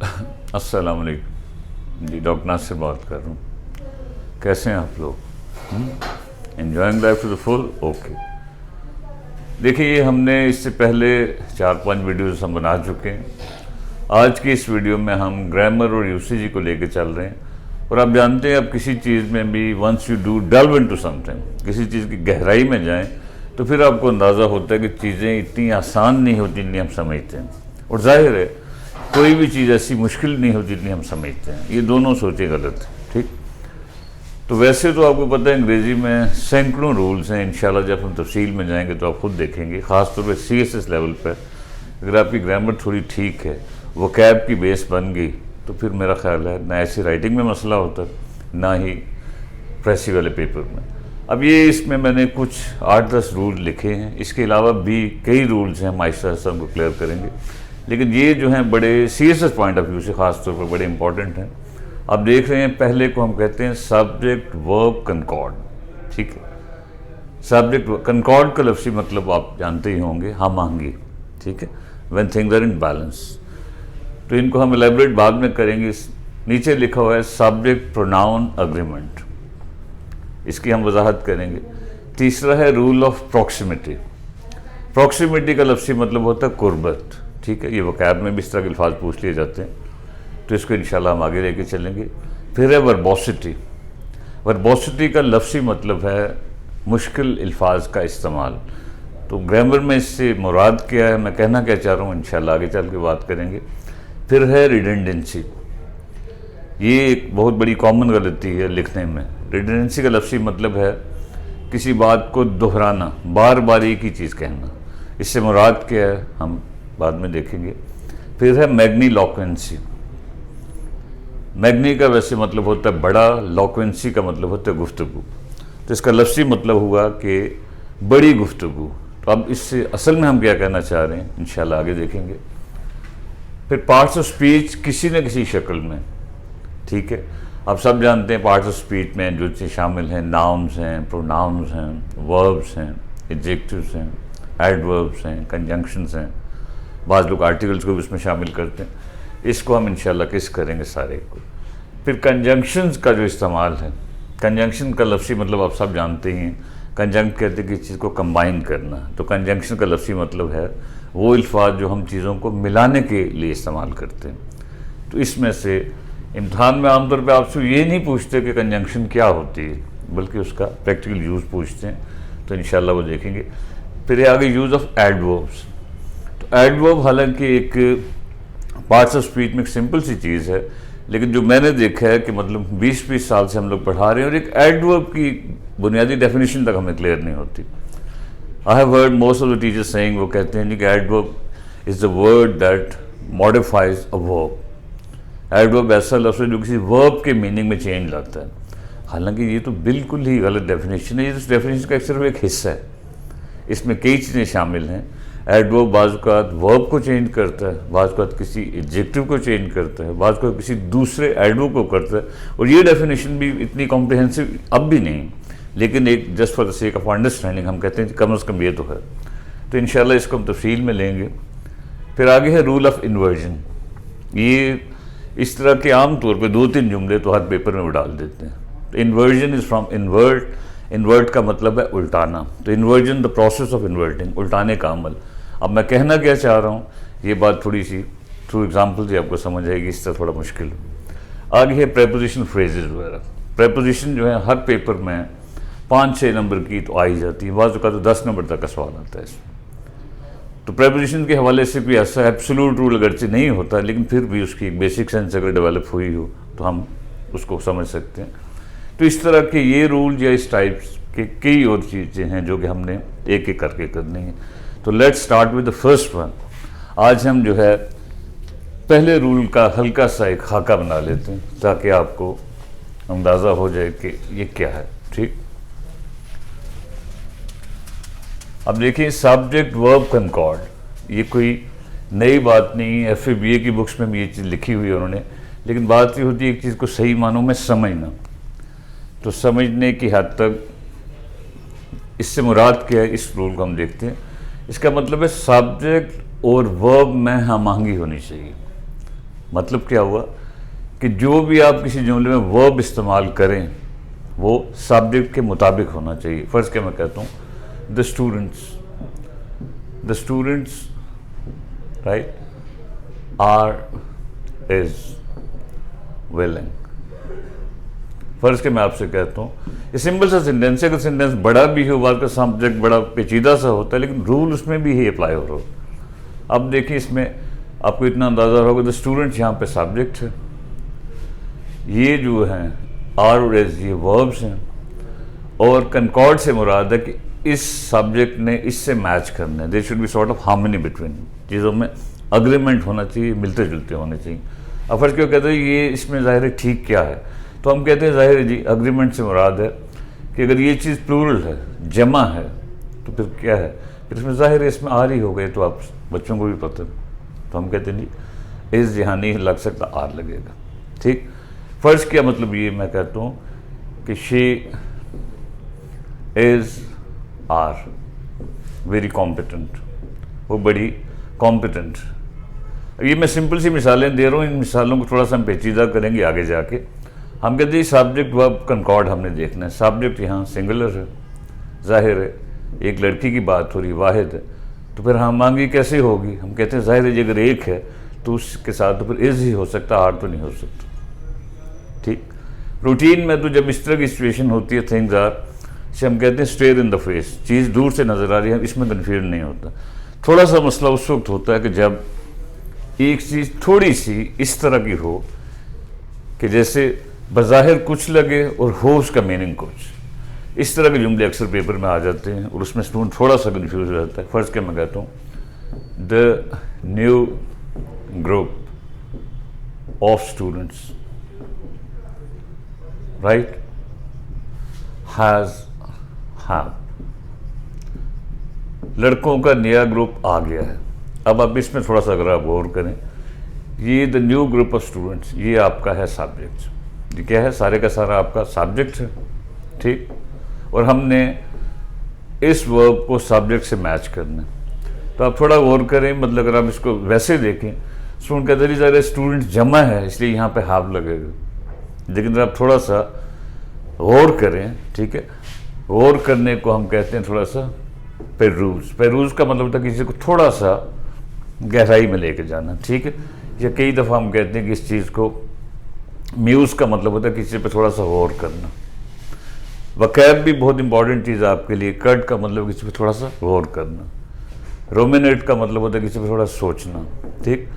अस्सलाम वालेकुम जी, डॉक्टर नासिर बात कर रहा हूँ। कैसे हैं आप लोग? Enjoying life to the full? Okay. देखिए, ये हमने इससे पहले 4-5 वीडियोस हम बना चुके हैं। आज की इस वीडियो में हम ग्रामर और यूसेज को लेकर चल रहे हैं। और आप जानते हैं, अब किसी चीज़ में भी once you do delve into something, किसी चीज़ की गहराई में जाएं, तो फिर आपको अंदाज़ा होता है कि चीज़ें इतनी आसान नहीं होती जितनी हम समझते हैं। और जाहिर है, कोई भी चीज़ ऐसी मुश्किल नहीं होती जितनी हम समझते हैं। ये दोनों सोचें गलत है, ठीक? तो वैसे तो आपको पता है, अंग्रेज़ी में सैकड़ों रूल्स हैं। इंशाल्लाह जब हम तफसील में जाएंगे तो आप खुद देखेंगे। ख़ासतौर पर CSS लेवल पर अगर आपकी ग्रामर थोड़ी ठीक है, वो कैब की बेस बन गई, तो फिर मेरा ख्याल है ना ऐसी राइटिंग में मसला होता, ना ही प्रेसी वाले पेपर में। अब ये इसमें मैंने कुछ 8-10 रूल लिखे हैं। इसके अलावा भी कई रूल्स हैं, हम आहिस्ता आहिस्ता उनको क्लियर करेंगे। लेकिन ये जो हैं बड़े CSS पॉइंट ऑफ व्यू से ख़ास तौर पर बड़े इंपॉर्टेंट हैं। आप देख रहे हैं, पहले को हम कहते हैं सब्जेक्ट वर्ब कंकॉर्ड, ठीक है? सब्जेक्ट कंकॉर्ड का लफ्ज़ी मतलब आप जानते ही होंगे, हम आहंगी, ठीक है? When things are in balance. तो इनको हम एलेबरेट बाद में करेंगे। नीचे लिखा हुआ है सब्जेक्ट प्रोनाउन अग्रीमेंट, इसकी हम वजाहत करेंगे। तीसरा है रूल ऑफ प्रॉक्सिमिटी। प्रॉक्सिमिटी का लफ्ज़ी मतलब होता है कुर्बत, ठीक है? ये वकैब में भी इस तरह के अल्फाज पूछ लिए जाते हैं, तो इसको इंशाल्लाह हम आगे लेके चलेंगे। फिर है वर्बोसिटी। वर्बोसिटी का लफ्ज़ी मतलब है मुश्किल अल्फाज का इस्तेमाल। तो ग्रामर में इससे मुराद क्या है, मैं कहना क्या चाह रहा हूँ, इंशाल्लाह आगे चल के बात करेंगे। फिर है रिडंडेंसी। ये एक बहुत बड़ी कॉमन गलती है लिखने में। रिडंडेंसी का लफ्ज़ी मतलब है किसी बात को दोहराना, बार बार एक ही चीज़ कहना। इससे मुराद क्या है हम बाद में देखेंगे। फिर है मैग्नीलोक्वेंसी। मैग्नी का वैसे मतलब होता है बड़ा, लोक्वेंसी का मतलब होता है गुफ्तगू। तो इसका लफ्ज़ी मतलब हुआ कि बड़ी गुफ्तगू। तो अब इससे असल में हम क्या कहना चाह रहे हैं, इंशाल्लाह आगे देखेंगे। फिर पार्ट्स ऑफ स्पीच किसी न किसी शक्ल में, ठीक है? आप सब जानते हैं पार्ट्स ऑफ स्पीच में जो चीज़ शामिल हैं, नाउन्स हैं, प्रोनाउन्स हैं, वर्ब्स हैं, एडजेक्टिव्स हैं, एडवर्ब्स हैं, कंजंक्शंस हैं। बाज़ लोग आर्टिकल्स को भी उसमें शामिल करते हैं। इसको हम इंशाल्लाह किस करेंगे सारे को। फिर कंजंक्शंस का जो इस्तेमाल है, कंजंक्शन का लफ्ज़ी मतलब आप सब जानते ही हैं। कंजंक्ट कहते हैं किसी चीज़ को कंबाइन करना। तो कंजंक्शन का लफ्ज़ी मतलब है वो अल्फाज जो हम चीज़ों को मिलाने के लिए इस्तेमाल करते हैं। तो इसमें से इम्तिहान में आमतौर पे आपसे ये नहीं पूछते कि कंजंक्शन क्या होती है, बल्कि उसका प्रैक्टिकल यूज़ पूछते हैं। तो इंशाल्लाह वो देखेंगे। फिर ये आगे यूज़ ऑफ एडवर्ब्स। तो एडवर्ब हालांकि एक पार्ट्स ऑफ स्पीच में एक सिंपल सी चीज़ है, लेकिन जो मैंने देखा है कि मतलब 20-20 साल से हम लोग पढ़ा रहे हैं और एक एडवर्ब की बुनियादी डेफिनेशन तक हमें क्लियर नहीं होती। I have heard most of the teachers saying, वो कहते हैं कि adverb is the word that modifies a verb. Adverb ऐसा लफ्ज़ है जो किसी वर्ब के मीनिंग में चेंज लाता है। हालांकि ये तो बिल्कुल ही गलत डेफिनेशन है। ये तो डेफिनेशन का सिर्फ एक हिस्सा है, इसमें कई चीज़ें शामिल हैं। एडवर्ब बाज़ औक़ात वर्ब को चेंज करता है, बाज़ औक़ात किसी एडजेक्टिव को चेंज करता है, बाज़ औक़ात किसी दूसरे एडवर्ब को करता है। और ये डेफिनेशन भी इतनी कॉम्प्रिहेंसिव अब भी नहीं, लेकिन एक just for the sake of understanding हम कहते हैं कम अज़ कम ये तो है। तो इंशाल्लाह इसको हम तफसील में लेंगे। फिर आगे है रूल ऑफ इन्वर्जन। ये इस तरह के आम तौर पे 2-3 जुमले तो हर पेपर में वो डाल देते हैं। तो inversion is from invert. Invert का मतलब है उल्टाना। तो inversion the process of inverting, उल्टाने का अमल। अब मैं कहना क्या चाह रहा हूँ, ये बात थोड़ी सी थ्रू एग्जाम्पल से आपको समझ आएगी, इस तरह थोड़ा मुश्किल। आगे है प्रेपोजिशन फ्रेजेस वगैरह। प्रेपोजिशन जो है हर पेपर में 5-6 नंबर की तो आ ही जाती है, बाज़ औक़ात तो 10 नंबर तक का सवाल आता है इसमें। तो प्रेपोजिशन के हवाले से कोई ऐसा एब्सोल्यूट रूल अगरचे नहीं होता, लेकिन फिर भी उसकी एक बेसिक सेंस अगर डेवलप हुई हो तो हम उसको समझ सकते हैं। तो इस तरह के ये रूल या इस टाइप के कई और चीज़ें हैं जो कि हमने एक एक करके करनी है। तो let's start with the first one. आज हम जो है पहले रूल का हल्का सा एक खाका बना लेते हैं ताकि आपको अंदाज़ा हो जाए कि ये क्या है, ठीक? अब देखिए, सब्जेक्ट वर्ब कंकॉर्ड, ये कोई नई बात नहीं है। FA BA की बुक्स में भी ये चीज़ लिखी हुई है उन्होंने। लेकिन बात ये होती है एक चीज़ को सही मानों में समझना। तो समझने की हद तक इससे मुराद क्या है, इस रूल को हम देखते हैं। इसका मतलब है सब्जेक्ट और वर्ब में हम आहंगी होनी चाहिए। मतलब क्या हुआ कि जो भी आप किसी जुमले में वर्ब इस्तेमाल करें वो सब्जेक्ट के मुताबिक होना चाहिए। फर्ज क्या मैं कहता हूँ the students right are is willing. फर्ज के मैं आपसे कहता हूँ ये सिंपल सा सेंटेंस है। अगर सेंटेंस बड़ा भी हो, बात का सब्जेक्ट बड़ा पेचीदा सा होता है, लेकिन रूल उसमें भी ही अप्लाई हो रहा हो। अब देखिए इसमें आपको इतना अंदाजा होगा द स्टूडेंट्स यहाँ पे सब्जेक्ट है, ये जो हैं आर और एस ये वर्ब्स हैं, और कनकॉर्ड से मुराद है कि इस सब्जेक्ट ने इससे मैच करना है। There should be sort of harmony between, चीज़ों में अग्रीमेंट होना चाहिए, मिलते जुलते होने चाहिए। अब फर्ज क्यों कहते हैं ये इसमें ज़ाहिर है ठीक क्या है, तो हम कहते हैं ज़ाहिर है जी अग्रीमेंट से मुराद है कि अगर ये चीज़ प्लूरल है, जमा है, तो फिर क्या है, फिर इसमें ज़ाहिर है इसमें आर ही हो गए, तो आप बच्चों को भी पता है, तो हम कहते हैं नहीं इस यहाँ नहीं लग सकता, आर लगेगा। ठीक, फ़र्ज क्या मतलब ये मैं कहता हूँ कि she is are very competent, वो बड़ी कॉम्पिटेंट। ये मैं सिंपल सी मिसालें दे रहा हूँ, इन मिसालों को थोड़ा सा हम पेचीदा करेंगे आगे जाके। हम कहते हैं सब्जेक्ट वर्ब कनकॉर्ड हमने देखना है। सब्जेक्ट यहाँ सिंगुलर है, जाहिर है एक लड़की की बात हो रही, वाहिद है, तो फिर हम मांगी कैसे होगी, हम कहते हैं जाहिर है जी अगर एक है तो उसके साथ तो फिर इज़ ही हो सकता, आर तो नहीं हो सकता। ठीक, रूटीन में तो जब इस तरह की सिचुएशन होती है थिंग्स आर से हम कहते हैं स्टेयर इन द फेस, चीज़ दूर से नज़र आ रही है, इसमें कन्फ्यूजन नहीं होता। थोड़ा सा मसला उस वक्त होता है कि जब एक चीज़ थोड़ी सी इस तरह की हो कि जैसे बज़ाहिर कुछ लगे और हो उसका मीनिंग कुछ। इस तरह के जुमले अक्सर पेपर में आ जाते हैं और उसमें स्टूडेंट थोड़ा सा कन्फ्यूज हो जाता है। फ़र्ज़ क्या मैं कहता हूँ the new group of students right has have, लड़कों का नया ग्रुप आ गया है। अब आप इसमें थोड़ा सा अगर आप गौर करें, ये the new group of students ये आपका है सब्जेक्ट, ये क्या है, सारे का सारा आपका सब्जेक्ट है। ठीक, और हमने इस वर्ब को सब्जेक्ट से मैच करना है। तो आप थोड़ा गौर करें, मतलब अगर आप इसको वैसे देखें, स्टूडेंट कहते हैं ज़रा स्टूडेंट जमा है इसलिए यहाँ पे हैव लगेगा, लेकिन अगर आप थोड़ा सा गौर करें, ठीक है, गौर करने को हम कहते हैं थोड़ा सा पेरूज। पेरूज का मतलब होता है किसी को थोड़ा सा गहराई में लेके जाना। ठीक है, या कई दफ़ा हम कहते हैं कि इस चीज़ को म्यूज़ का मतलब होता है किसी पे थोड़ा सा गौर करना। वकैब भी बहुत इंपॉर्टेंट चीज़ है आपके लिए। कट का मतलब किसी पे थोड़ा सा गौर करना। रोमिनेट का मतलब होता है किसी पे थोड़ा सोचना। ठीक,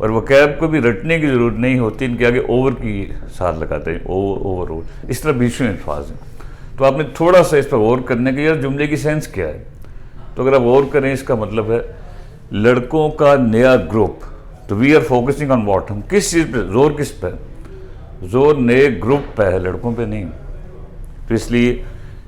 और वकैब को भी रटने की ज़रूरत नहीं होती, इनके आगे ओवर की साथ लगाते हैं, ओवर इस तरह बीच में अल्फाज हैं। तो आपने थोड़ा सा इस पर गौर करने के यार जुमले की सेंस क्या है। तो अगर आप गौर करें, इसका मतलब है लड़कों का नया ग्रुप। तो we are focusing on what, हम किस चीज़ पे जोर, किस पे जोर, नए ग्रुप पे है, लड़कों पे नहीं। तो इसलिए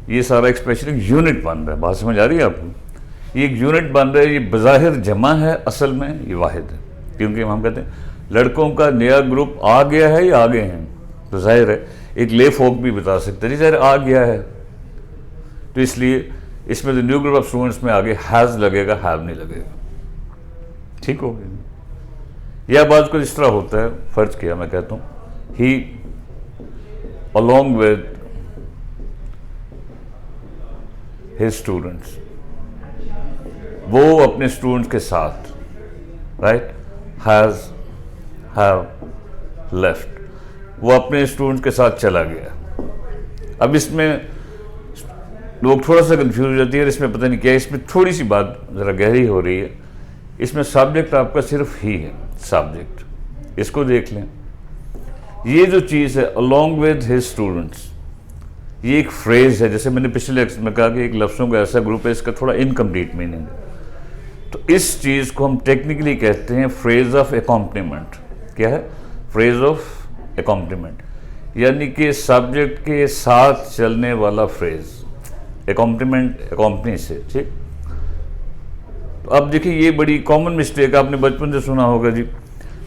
ये सारा एक्सप्रेशन एक यूनिट बन रहा है। बात समझ आ रही है आपको, ये एक यूनिट बन रहा है। ये बज़ाहिर जमा है, असल में ये वाहिद है, क्योंकि हम कहते हैं लड़कों का नया ग्रुप आ गया है या आ गए हैं। तो जाहिर है एक ले फोक भी बता सकते हैं जाहिर आ गया है, तो इसलिए इसमें the new group of students में आगे हैज़ लगेगा, हैव नहीं लगेगा। ठीक हो गया। यह बात कुछ इस तरह होता है, फ़र्ज किया मैं कहता हूँ ही अलॉन्ग विद हिज स्टूडेंट्स, वो अपने स्टूडेंट्स के साथ, राइट, हैज़ हैव लेफ्ट, वो अपने स्टूडेंट्स के साथ चला गया। अब इसमें लोग थोड़ा सा कंफ्यूज हो जाती है, इसमें पता नहीं क्या है, इसमें थोड़ी सी बात ज़रा गहरी हो रही है। इसमें सब्जेक्ट आपका सिर्फ ही है, सब्जेक्ट। इसको देख लें, ये जो चीज़ है अलॉन्ग विद हिज स्टूडेंट्स, ये एक फ्रेज है। जैसे मैंने पिछले लेक्चर में कहा कि एक लफ्ज़ों का ऐसा ग्रुप है इसका थोड़ा इनकम्प्लीट मीनिंग है। तो इस चीज़ को हम टेक्निकली कहते हैं फ्रेज ऑफ एकॉम्प्लीमेंट। क्या है? फ्रेज ऑफ एकॉम्प्लीमेंट, यानी कि सब्जेक्ट के साथ चलने वाला फ्रेज, एकॉम्प्लीमेंट एकॉम्पनी से। ठीक, तो अब देखिए ये बड़ी कॉमन मिस्टेक आपने बचपन से सुना होगा जी,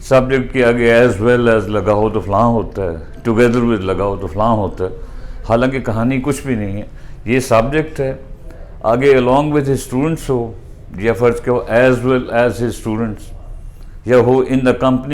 सब्जेक्ट के आगे एज वेल एज लगा हो तो फलां होता है, टुगेदर विद लगा हो तो फलां होता है। हालांकि कहानी कुछ भी नहीं है, ये सब्जेक्ट है, आगे अलॉन्ग विद हिज स्टूडेंट्स हो, या फर्ज के हो as well as his students, या हो इन द कंपनी